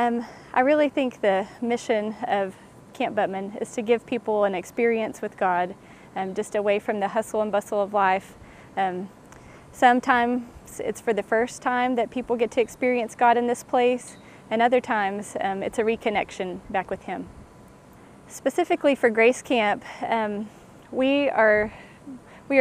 I really think the mission of Camp Butman is to give people an experience with God, just away from the hustle and bustle of life. Sometimes it's for the first time that people get to experience God in this place, and other times it's a reconnection back with Him. Specifically for Grace Camp, we are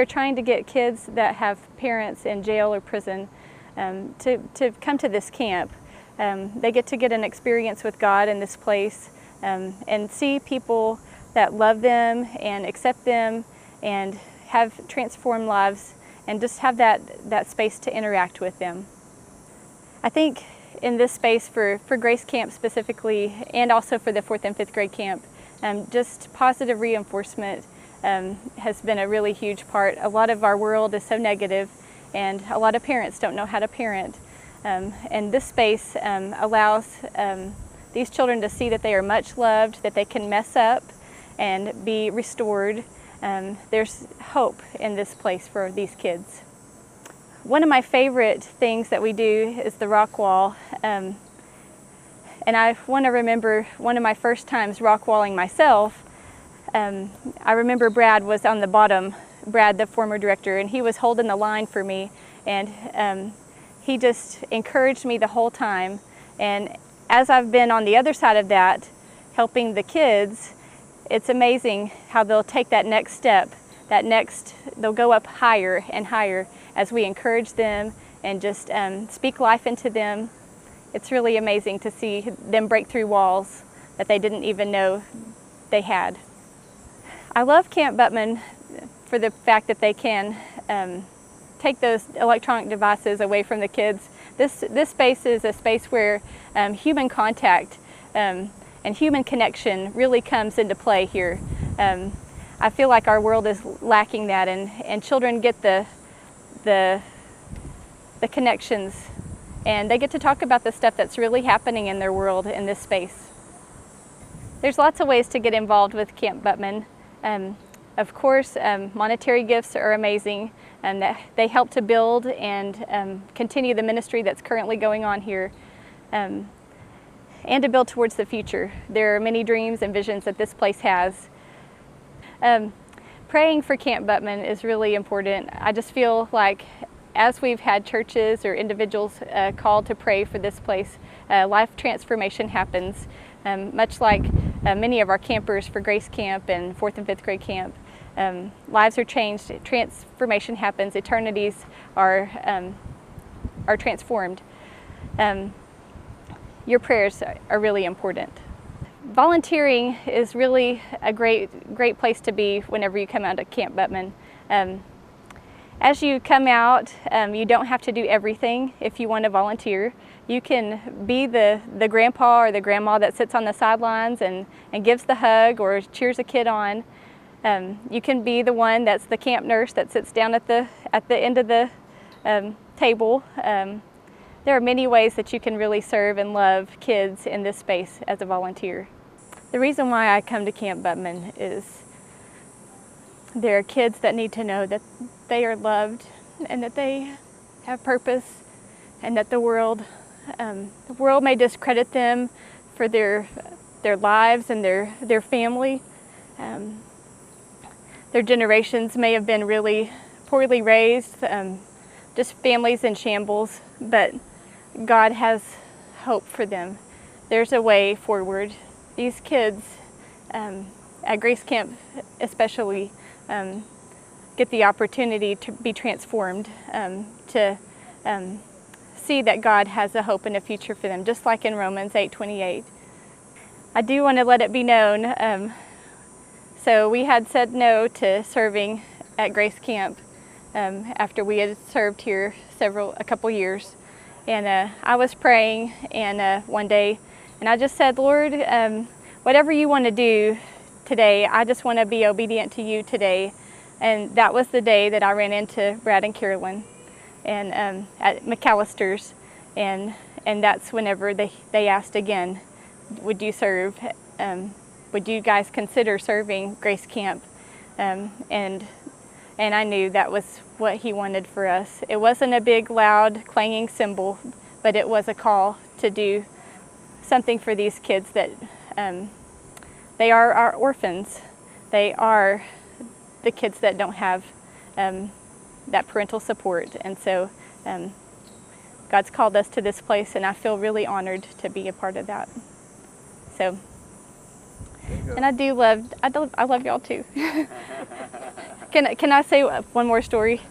trying to get kids that have parents in jail or prison to come to this camp. They get an experience with God in this place and see people that love them and accept them and have transformed lives and just have that space to interact with them. I think in this space for Grace Camp specifically, and also for the 4th and 5th grade camp, just positive reinforcement has been a really huge part. A lot of our world is so negative, and a lot of parents don't know how to parent. And this space allows these children to see that they are much loved, that they can mess up and be restored. There's hope in this place for these kids. One of my favorite things that we do is the rock wall. And I want to remember one of my first times rock walling myself. I remember Brad was on the bottom, Brad, the former director, and he was holding the line for me. And he just encouraged me the whole time. And as I've been on the other side of that, helping the kids, it's amazing how they'll take that next step, they'll go up higher and higher as we encourage them and just speak life into them. It's really amazing to see them break through walls that they didn't even know they had. I love Camp Butman for the fact that they can take those electronic devices away from the kids. This space is a space where human contact and human connection really comes into play here. I feel like our world is lacking that, and children get the connections, and they get to talk about the stuff that's really happening in their world in this space. There's lots of ways to get involved with Camp Butman. Of course, monetary gifts are amazing, and they help to build and continue the ministry that's currently going on here, and to build towards the future. There are many dreams and visions that this place has. Praying for Camp Butman is really important. I just feel like as we've had churches or individuals called to pray for this place, life transformation happens, much like many of our campers for Grace Camp and 4th and 5th grade camp. Lives are changed, transformation happens, eternities are transformed. Your prayers are really important. Volunteering is really a great place to be whenever you come out to Camp Butman. As you come out, you don't have to do everything if you want to volunteer. You can be the grandpa or the grandma that sits on the sidelines and gives the hug or cheers a kid on. You can be the one that's the camp nurse that sits down at the end of the table. There are many ways that you can really serve and love kids in this space as a volunteer. The reason why I come to Camp Butman is there are kids that need to know that they are loved and that they have purpose, and that the world may discredit them for their lives and their family. Their generations may have been really poorly raised, just families in shambles, but God has hope for them. There's a way forward. These kids at Grace Camp especially get the opportunity to be transformed, to see that God has a hope and a future for them, just like in Romans 8:28. I do want to let it be known, so we had said no to serving at Grace Camp after we had served here a couple years. And I was praying one day, and I just said, Lord, whatever you want to do today, I just want to be obedient to you today. And that was the day that I ran into Brad and Carolyn and at McAllister's, and that's whenever they asked again, would you serve? Would you guys consider serving Grace Camp? And I knew that was what he wanted for us. It wasn't a big, loud, clanging cymbal, but it was a call to do something for these kids that they are our orphans. They are the kids that don't have that parental support. And so God's called us to this place, and I feel really honored to be a part of that. So, and I love y'all too. Can I say one more story?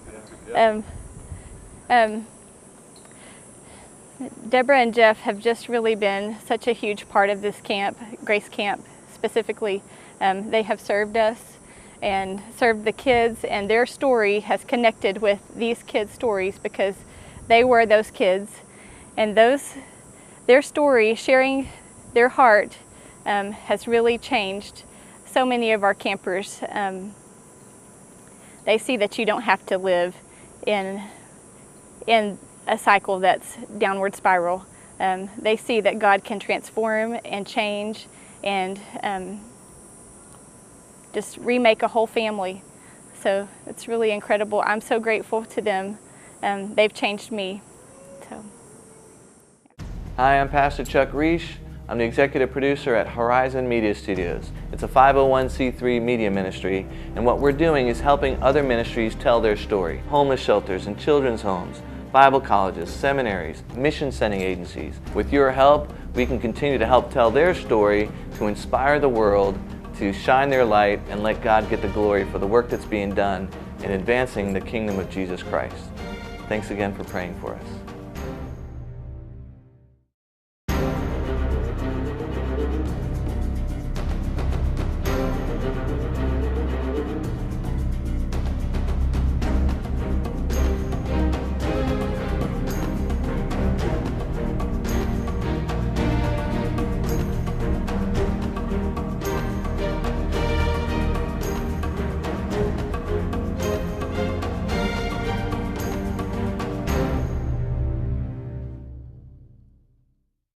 Deborah and Jeff have just really been such a huge part of this camp, Grace Camp specifically. They have served us and served the kids, and their story has connected with these kids' stories because they were those kids, and their story, sharing their heart, has really changed so many of our campers. They see that you don't have to live in a cycle that's downward spiral. They see that God can transform and change and just remake a whole family. So it's really incredible. I'm so grateful to them. They've changed me. So. Hi, I'm Pastor Chuck Reish. I'm the executive producer at Horizon Media Studios. It's a 501c3 media ministry, and what we're doing is helping other ministries tell their story. Homeless shelters and children's homes, Bible colleges, seminaries, mission sending agencies. With your help, we can continue to help tell their story, to inspire the world, to shine their light, and let God get the glory for the work that's being done in advancing the kingdom of Jesus Christ. Thanks again for praying for us.